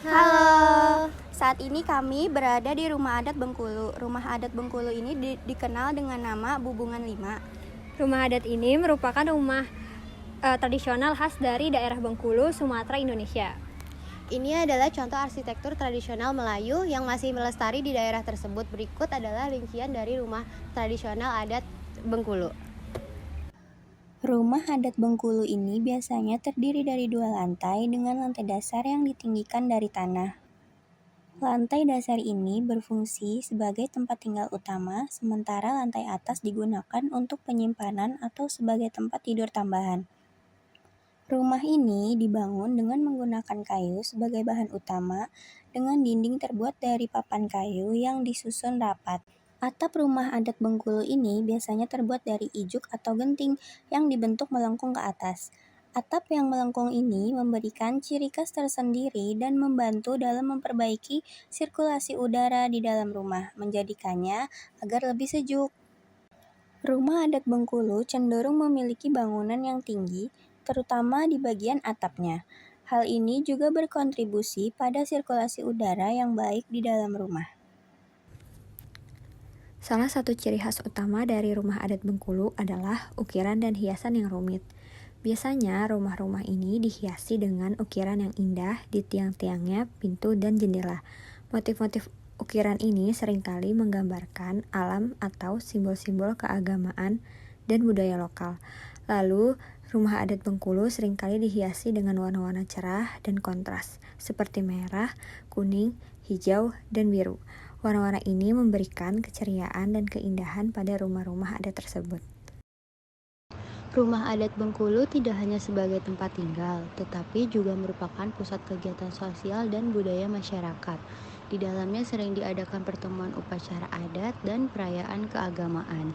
Halo, saat ini kami berada di Rumah Adat Bengkulu. Rumah Adat Bengkulu ini dikenal dengan nama Bubungan 5. Rumah adat ini merupakan rumah tradisional khas dari daerah Bengkulu, Sumatera, Indonesia. Ini adalah contoh arsitektur tradisional Melayu yang masih melestari di daerah tersebut. Berikut adalah rincian dari rumah tradisional adat Bengkulu. Rumah adat Bengkulu ini biasanya terdiri dari 2 lantai dengan lantai dasar yang ditinggikan dari tanah. Lantai dasar ini berfungsi sebagai tempat tinggal utama, sementara lantai atas digunakan untuk penyimpanan atau sebagai tempat tidur tambahan. Rumah ini dibangun dengan menggunakan kayu sebagai bahan utama, dengan dinding terbuat dari papan kayu yang disusun rapat. Atap rumah adat Bengkulu ini biasanya terbuat dari ijuk atau genting yang dibentuk melengkung ke atas. Atap yang melengkung ini memberikan ciri khas tersendiri dan membantu dalam memperbaiki sirkulasi udara di dalam rumah, menjadikannya agar lebih sejuk. Rumah adat Bengkulu cenderung memiliki bangunan yang tinggi, terutama di bagian atapnya. Hal ini juga berkontribusi pada sirkulasi udara yang baik di dalam rumah. Salah satu ciri khas utama dari rumah adat Bengkulu adalah ukiran dan hiasan yang rumit. Biasanya rumah-rumah ini dihiasi dengan ukiran yang indah di tiang-tiangnya, pintu, dan jendela. Motif-motif ukiran ini seringkali menggambarkan alam atau simbol-simbol keagamaan dan budaya lokal. Lalu, rumah adat Bengkulu seringkali dihiasi dengan warna-warna cerah dan kontras, seperti merah, kuning, hijau, dan biru. Warna-warna ini memberikan keceriaan dan keindahan pada rumah-rumah adat tersebut. Rumah adat Bengkulu tidak hanya sebagai tempat tinggal, tetapi juga merupakan pusat kegiatan sosial dan budaya masyarakat. Di dalamnya sering diadakan pertemuan upacara adat dan perayaan keagamaan.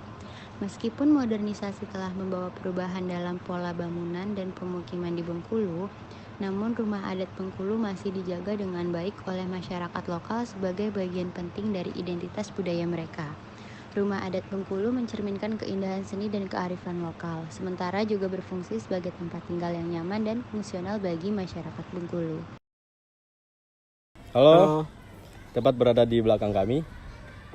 Meskipun modernisasi telah membawa perubahan dalam pola bangunan dan pemukiman di Bengkulu, namun rumah adat Bengkulu masih dijaga dengan baik oleh masyarakat lokal sebagai bagian penting dari identitas budaya mereka. Rumah adat Bengkulu mencerminkan keindahan seni dan kearifan lokal, sementara juga berfungsi sebagai tempat tinggal yang nyaman dan fungsional bagi masyarakat Bengkulu. Halo, tepat berada di belakang kami.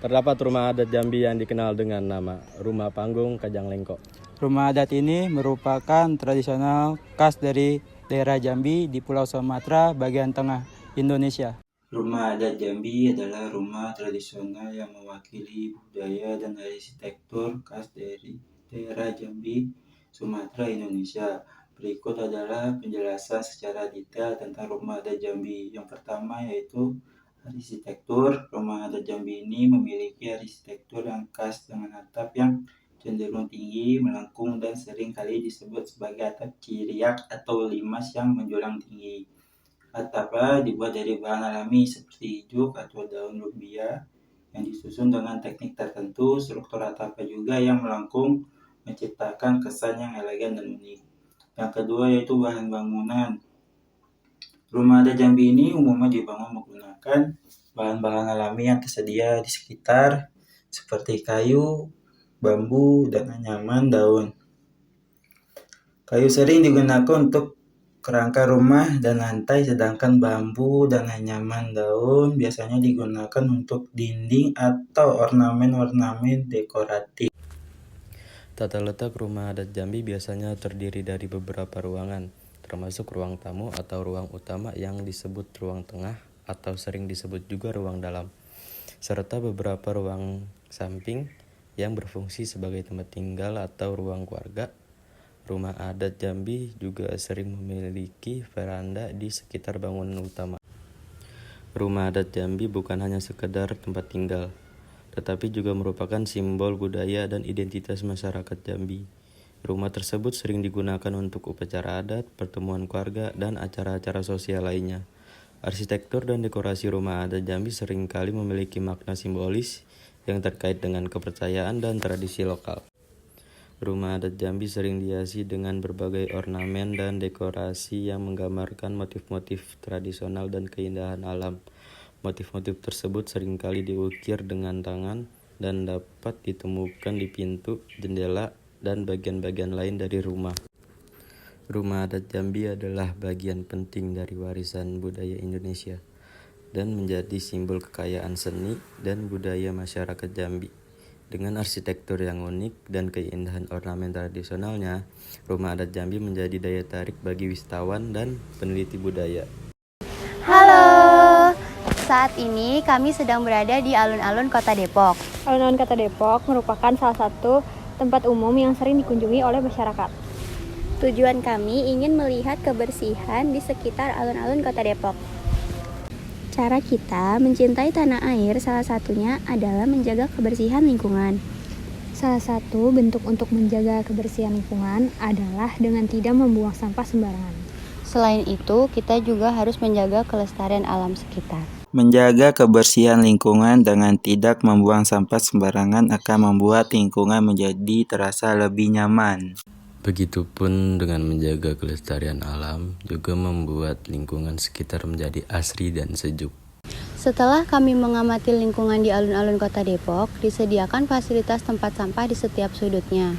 Terdapat rumah adat Jambi yang dikenal dengan nama Rumah Panggung Kajang Lengko. Rumah adat ini merupakan tradisional khas dari daerah Jambi di Pulau Sumatera bagian tengah Indonesia. Rumah adat Jambi adalah rumah tradisional yang mewakili budaya dan arsitektur khas dari daerah Jambi, Sumatera, Indonesia. Berikut adalah penjelasan secara detail tentang rumah adat Jambi. Yang pertama yaitu arsitektur. Rumah adat Jambi ini memiliki arsitektur yang khas dengan atap yang cenderung tinggi, melengkung, dan sering kali disebut sebagai atap ciriak atau limas yang menjulang tinggi. Atapnya dibuat dari bahan alami seperti ijuk atau daun lumbia yang disusun dengan teknik tertentu. Struktur atapnya juga yang melengkung menciptakan kesan yang elegan dan unik. Yang kedua yaitu bahan bangunan. Rumah adat Jambi ini umumnya dibangun menggunakan bahan-bahan alami yang tersedia di sekitar seperti kayu, bambu, dan anyaman daun. Kayu sering digunakan untuk kerangka rumah dan lantai, sedangkan bambu dan anyaman daun biasanya digunakan untuk dinding atau ornamen-ornamen dekoratif. Tata letak rumah adat Jambi biasanya terdiri dari beberapa ruangan, termasuk ruang tamu atau ruang utama yang disebut ruang tengah atau sering disebut juga ruang dalam, serta beberapa ruang samping yang berfungsi sebagai tempat tinggal atau ruang keluarga. Rumah adat Jambi juga sering memiliki veranda di sekitar bangunan utama. Rumah adat Jambi bukan hanya sekedar tempat tinggal, tetapi juga merupakan simbol budaya dan identitas masyarakat Jambi. Rumah tersebut sering digunakan untuk upacara adat, pertemuan keluarga, dan acara-acara sosial lainnya. Arsitektur dan dekorasi rumah adat Jambi seringkali memiliki makna simbolis yang terkait dengan kepercayaan dan tradisi lokal. Rumah adat Jambi sering dihiasi dengan berbagai ornamen dan dekorasi yang menggambarkan motif-motif tradisional dan keindahan alam. Motif-motif tersebut seringkali diukir dengan tangan dan dapat ditemukan di pintu, jendela, dan bagian-bagian lain dari rumah. Rumah adat Jambi adalah bagian penting dari warisan budaya Indonesia dan menjadi simbol kekayaan seni dan budaya masyarakat Jambi. Dengan arsitektur yang unik dan keindahan ornamen tradisionalnya, rumah adat Jambi menjadi daya tarik bagi wisatawan dan peneliti budaya. Halo, saat ini kami sedang berada di alun-alun Kota Depok. Alun-alun Kota Depok merupakan salah satu tempat umum yang sering dikunjungi oleh masyarakat. Tujuan kami ingin melihat kebersihan di sekitar alun-alun Kota Depok. Cara kita mencintai tanah air salah satunya adalah menjaga kebersihan lingkungan. Salah satu bentuk untuk menjaga kebersihan lingkungan adalah dengan tidak membuang sampah sembarangan. Selain itu, kita juga harus menjaga kelestarian alam sekitar. Menjaga kebersihan lingkungan dengan tidak membuang sampah sembarangan akan membuat lingkungan menjadi terasa lebih nyaman. Begitupun dengan menjaga kelestarian alam, juga membuat lingkungan sekitar menjadi asri dan sejuk. Setelah kami mengamati lingkungan di alun-alun Kota Depok, disediakan fasilitas tempat sampah di setiap sudutnya.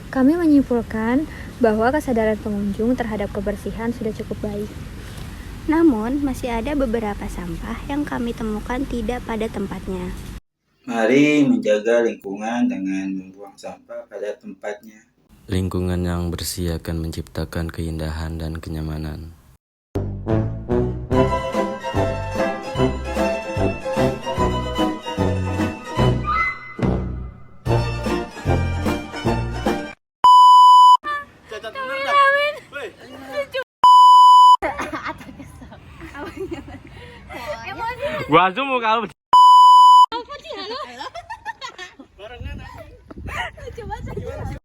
Kami menyimpulkan bahwa kesadaran pengunjung terhadap kebersihan sudah cukup baik. Namun, masih ada beberapa sampah yang kami temukan tidak pada tempatnya. Mari menjaga lingkungan dengan membuang sampah pada tempatnya. Lingkungan yang bersih akan menciptakan keindahan dan kenyamanan. Gua zoom kalau